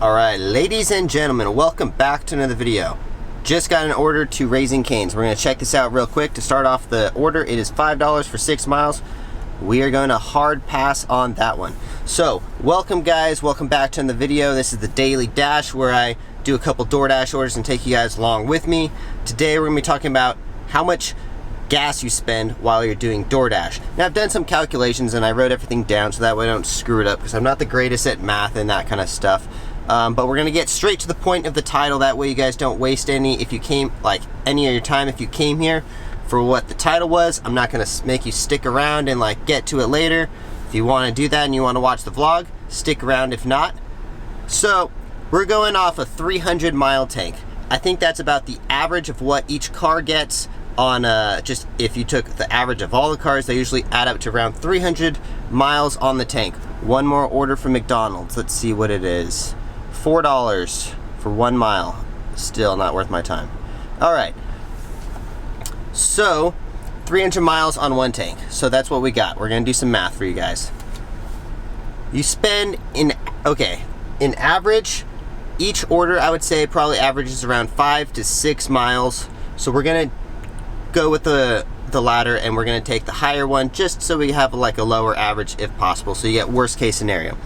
Alright, ladies and gentlemen, welcome back to another video. Just got an order to Raising Cane's. We're going to check this out real quick. To start off the order, it is $5 for 6 miles. We are going to hard pass on that one. So, welcome guys, welcome back to the video. This is the Daily Dash where I do a couple Doordash orders and take you guys along with me. Today we're going to be talking about how much gas you spend while you're doing Doordash. Now I've done some calculations and I wrote everything down so that way I don't screw it up because I'm not the greatest at math and that kind of stuff. But we're gonna get straight to the point of the title, that way you guys don't waste any of your time if you came here for what the title was. I'm not gonna make you stick around and get to it later. If you want to do that and you want to watch the vlog, stick around if not. So we're going off a 300-mile tank. I think that's about the average of what each car gets on just if you took the average of all the cars, they usually add up to around 300 miles on the tank. One more order from McDonald's. Let's see what it is. $4 for 1 mile. Still not worth my time. All right. So 300 miles on one tank. So that's what we got. We're gonna do some math for you guys. You spend in average, each order I would say probably averages around 5 to 6 miles. So we're gonna go with the latter and we're gonna take the higher one just so we have a lower average if possible. So you get worst case scenario.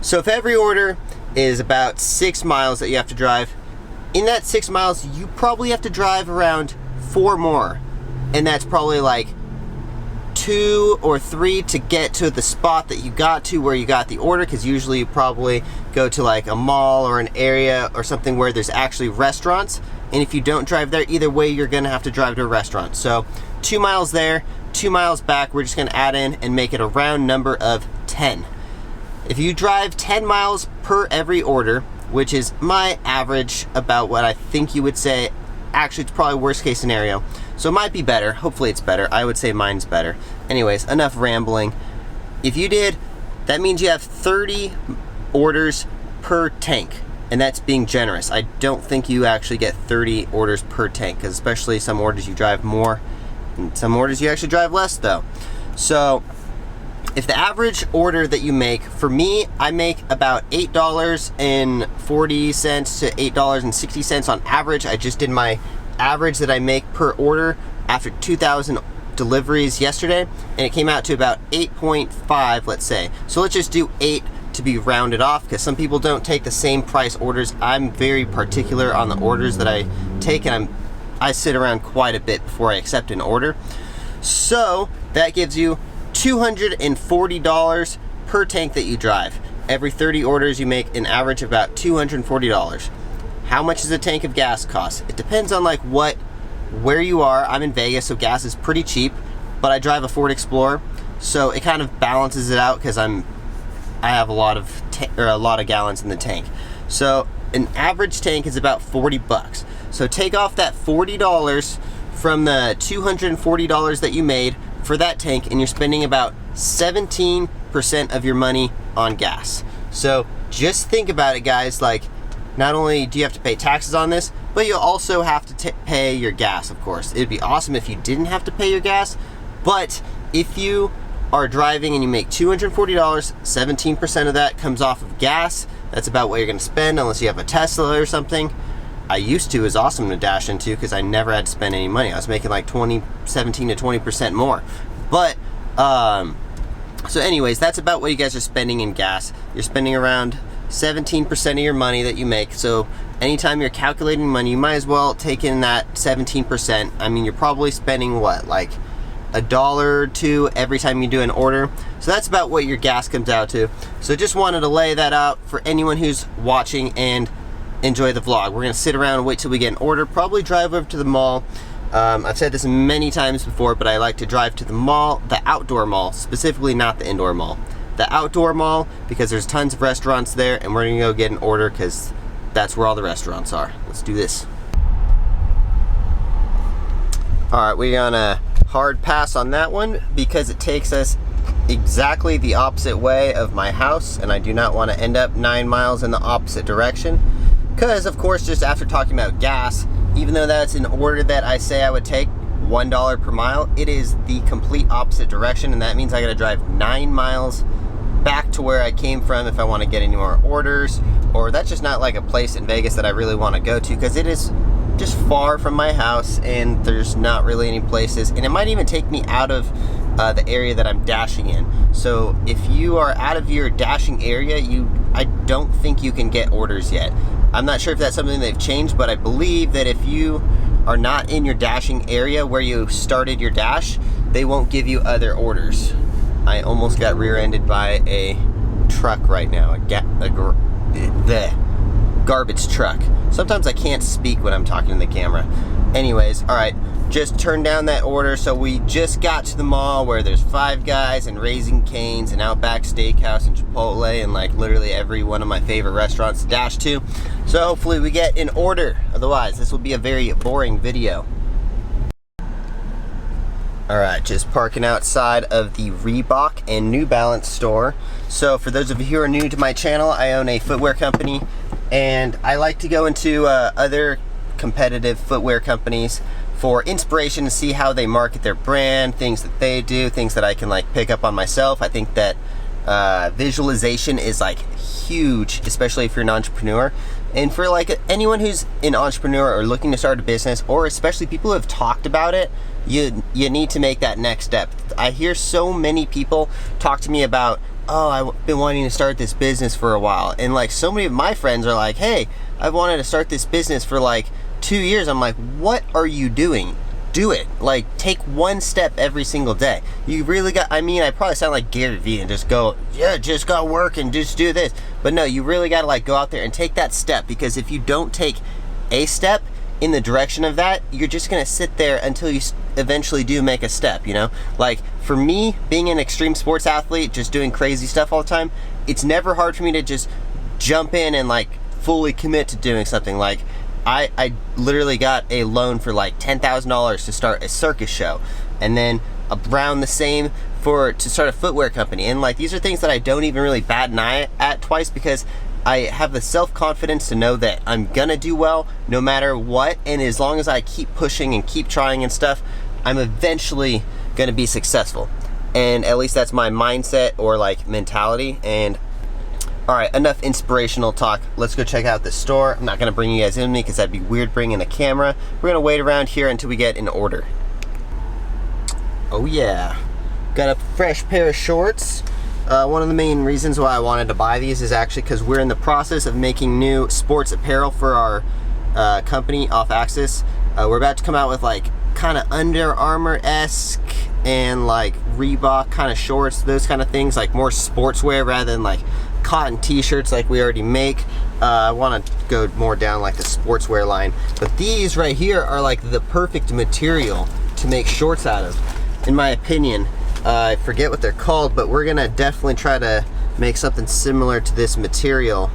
So if every order is about 6 miles that you have to drive, in that 6 miles you probably have to drive around 4 more, and that's probably 2 or 3 to get to the spot that you got to where you got the order, because usually you probably go to a mall or an area or something where there's actually restaurants, and if you don't drive there, either way you're gonna have to drive to a restaurant. So 2 miles there, 2 miles back. We're just gonna add in and make it a round number of 10. If you drive 10 miles per every order, which is my average, about what I think you would say, actually it's probably worst case scenario. So it might be better, hopefully it's better. I would say mine's better. Anyways, enough rambling. If you did, that means you have 30 orders per tank, and that's being generous. I don't think you actually get 30 orders per tank, because especially some orders you drive more, and some orders you actually drive less though. So if the average order that you make, for me, I make about $8.40 to $8.60 on average. I just did my average that I make per order after 2,000 deliveries yesterday, and it came out to about 8.5, let's say. So let's just do 8 to be rounded off, because some people don't take the same price orders. I'm very particular on the orders that I take, and I sit around quite a bit before I accept an order. So that gives you $240 per tank that you drive. Every 30 orders you make an average of about $240. How much does a tank of gas cost? It depends on where you are. I'm in Vegas, so gas is pretty cheap, but I drive a Ford Explorer, so it kind of balances it out because I have a lot of gallons in the tank. So an average tank is about 40 bucks. So take off that $40 from the $240 that you made for that tank, and you're spending about 17% of your money on gas. So just think about it, guys. Not only do you have to pay taxes on this, but you also have to pay your gas, of course. It'd be awesome if you didn't have to pay your gas, but if you are driving and you make $240, 17% of that comes off of gas. That's about what you're gonna spend, unless you have a Tesla or something. I used to. It was awesome to dash into because I never had to spend any money. I was making 17 to 20% more. But so anyways, that's about what you guys are spending in gas. You're spending around 17% of your money that you make. So anytime you're calculating money, you might as well take in that 17%. I mean, you're probably spending what, $1 or $2 every time you do an order. So that's about what your gas comes out to. So just wanted to lay that out for anyone who's watching and enjoy the vlog. We're gonna sit around and wait till we get an order, probably drive over to the mall. I've said this many times before, but I like to drive to the mall, the outdoor mall, specifically not the indoor mall. The outdoor mall, because there's tons of restaurants there, and we're gonna go get an order because that's where all the restaurants are. Let's do this. All right, we're gonna hard pass on that one because it takes us exactly the opposite way of my house, and I do not want to end up 9 miles in the opposite direction. Because, of course, just after talking about gas, even though that's an order that I say I would take $1 per mile, it is the complete opposite direction, and that means I gotta drive 9 miles back to where I came from if I want to get any more orders or that's just not like a place in Vegas that I really want to go to, because it is just far from my house and there's not really any places, and it might even take me out of the area that I'm dashing in. So if you are out of your dashing area, I don't think you can get orders yet. I'm not sure if that's something they've changed, but I believe that if you are not in your dashing area where you started your dash, they won't give you other orders. I almost got rear-ended by a truck right now, the garbage truck. Sometimes I can't speak when I'm talking to the camera. Anyways, all right, just turned down that order. So we just got to the mall where there's Five Guys and Raising Cane's and Outback Steakhouse and Chipotle and like literally every one of my favorite restaurants to dash to. So hopefully we get an order. Otherwise, this will be a very boring video. All right, just parking outside of the Reebok and New Balance store. So for those of you who are new to my channel, I own a footwear company, and I like to go into other competitive footwear companies for inspiration to see how they market their brand, things that they do, things that I can like pick up on myself. I think that visualization is like huge, especially if you're an entrepreneur. And for like anyone who's an entrepreneur or looking to start a business, or especially people who have talked about it, you need to make that next step. I hear so many people talk to me about, oh, I've been wanting to start this business for a while. And like so many of my friends are like, hey, I've wanted to start this business for like 2 years. I'm like, what are you doing? Do it. Like, take one step every single day. You really got, I mean, I probably sound like Gary Vee and just go, yeah, just go work and just do this. But no, you really got to like go out there and take that step, because if you don't take a step in the direction of that, you're just going to sit there until you eventually do make a step, you know? Like for me, being an extreme sports athlete, just doing crazy stuff all the time, it's never hard for me to just jump in and like fully commit to doing something. Like I literally got a loan for like $10,000 to start a circus show, and then around the same to start a footwear company. And like these are things that I don't even really bat an eye at twice, because I have the self-confidence to know that I'm gonna do well no matter what, and as long as I keep pushing and keep trying and stuff, I'm eventually gonna be successful. And at least that's my mindset or like mentality. And all right, enough inspirational talk. Let's go check out the store. I'm not gonna bring you guys in with me because that'd be weird bringing a camera. We're gonna wait around here until we get an order. Oh yeah, got a fresh pair of shorts. One of the main reasons why I wanted to buy these is actually because we're in the process of making new sports apparel for our company, Off Axis. We're about to come out with like kind of Under Armour-esque and like Reebok kind of shorts, those kind of things, like more sportswear rather than like cotton t-shirts like we already make. I want to go more down like the sportswear line, but these right here are like the perfect material to make shorts out of, in my opinion. I forget what they're called, but we're gonna definitely try to make something similar to this material.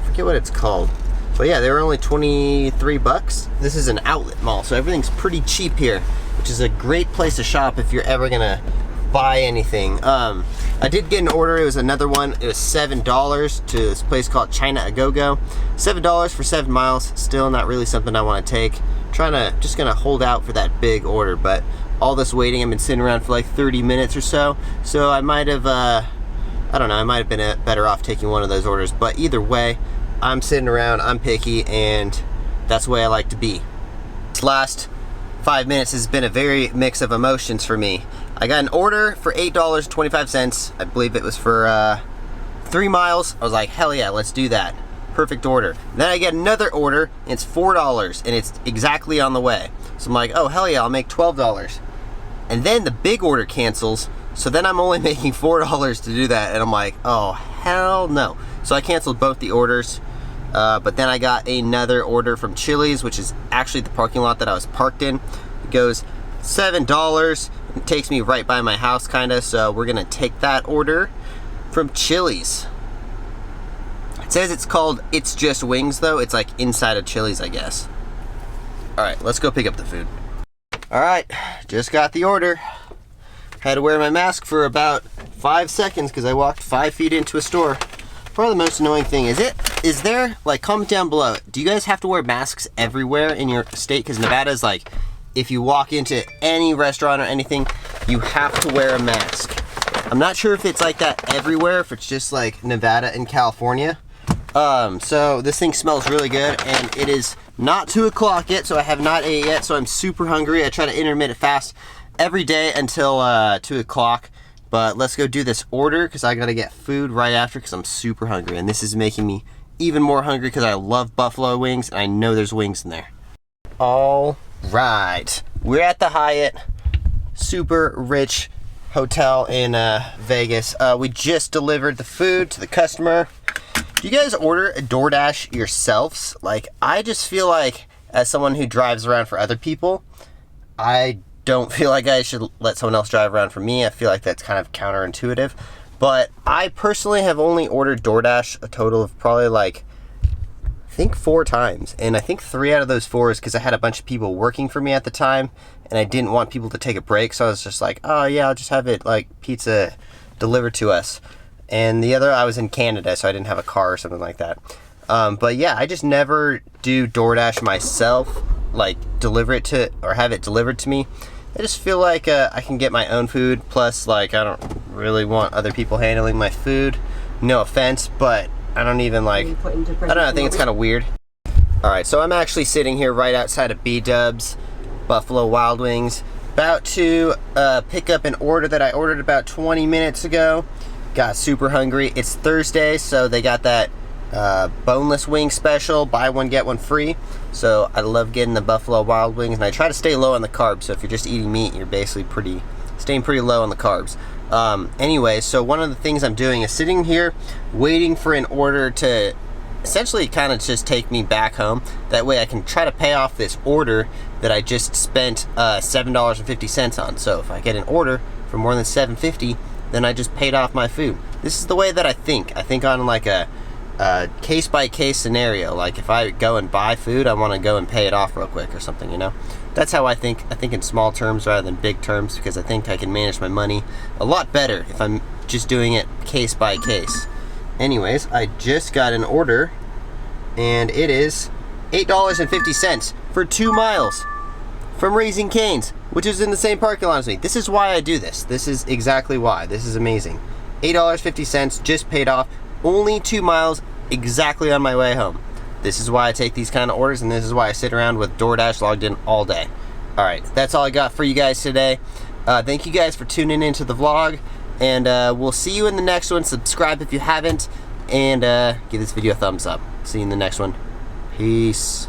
I forget what it's called, but yeah, they were only 23 bucks. This is an outlet mall, so everything's pretty cheap here, which is a great place to shop if you're ever gonna buy anything. I did get an order. It was another one. It was $7 to this place called China A Go-Go. $7 for 7 miles. Still not really something I want to take. Just gonna hold out for that big order, but all this waiting, I've been sitting around for like 30 minutes or so. So I might have, I don't know, I might have been better off taking one of those orders. But either way, I'm sitting around, I'm picky, and that's the way I like to be. This last 5 minutes has been a very mix of emotions for me. I got an order for $8.25. I believe it was for 3 miles. I was like, hell yeah, let's do that. Perfect order. Then I get another order, and it's $4, and it's exactly on the way. So I'm like, oh, hell yeah, I'll make $12. And then the big order cancels, so then I'm only making $4 to do that, and I'm like, oh, hell no. So I canceled both the orders, but then I got another order from Chili's, which is actually the parking lot that I was parked in. It goes $7. It takes me right by my house, kinda, so we're gonna take that order from Chili's. It says it's called It's Just Wings, though. It's like inside of Chili's, I guess. All right, let's go pick up the food. All right, just got the order. Had to wear my mask for about 5 seconds because I walked 5 feet into a store. Probably the most annoying thing is there, like, comment down below, do you guys have to wear masks everywhere in your state? Because Nevada's like, if you walk into any restaurant or anything, you have to wear a mask. I'm not sure if it's like that everywhere, if it's just like Nevada and California. So this thing smells really good, and it is not 2 o'clock yet, so I have not ate yet, so I'm super hungry. I try to intermittent fast every day until 2 o'clock, but let's go do this order because I gotta get food right after because I'm super hungry, and this is making me even more hungry because I love buffalo wings, and I know there's wings in there. All right, we're at the Hyatt, super rich hotel in Vegas. We just delivered the food to the customer. Do you guys order a Doordash yourselves? Like, I just feel like, as someone who drives around for other people, I don't feel like I should let someone else drive around for me. I feel like that's kind of counterintuitive. But I personally have only ordered Doordash a total of probably like, I think 4 times. And I think 3 out of those 4 is because I had a bunch of people working for me at the time, and I didn't want people to take a break. So I was just like, oh yeah, I'll just have it like pizza delivered to us. And the other, I was in Canada, so I didn't have a car or something like that. But yeah, I just never do DoorDash myself, like deliver it to, or have it delivered to me. I just feel like I can get my own food, plus like I don't really want other people handling my food. No offense, but I don't even like, I don't know, I think it's kind of weird. Alright, so I'm actually sitting here right outside of BDubs, Buffalo Wild Wings, about to pick up an order that I ordered about 20 minutes ago. Got super hungry. It's Thursday, so they got that boneless wing special, buy one get one free. So I love getting the Buffalo Wild Wings, and I try to stay low on the carbs. So if you're just eating meat, you're basically staying pretty low on the carbs. Anyway, so one of the things I'm doing is sitting here waiting for an order to essentially kind of just take me back home. That way I can try to pay off this order that I just spent $7.50 on. So if I get an order for more than $7.50, then I just paid off my food. This is the way that I think. I think on like a case-by-case scenario. Like if I go and buy food, I want to go and pay it off real quick or something, you know? That's how I think. I think in small terms rather than big terms, because I think I can manage my money a lot better if I'm just doing it case by case. Anyways, I just got an order, and it is $8.50 for 2 miles from Raising Cane's, which is in the same parking lot as me. This is why I do this. This is exactly why. This is amazing. $8.50 just paid off. Only 2 miles, exactly on my way home. This is why I take these kind of orders, and this is why I sit around with DoorDash logged in all day. Alright, that's all I got for you guys today. Thank you guys for tuning into the vlog, and we'll see you in the next one. Subscribe if you haven't, and give this video a thumbs up. See you in the next one. Peace.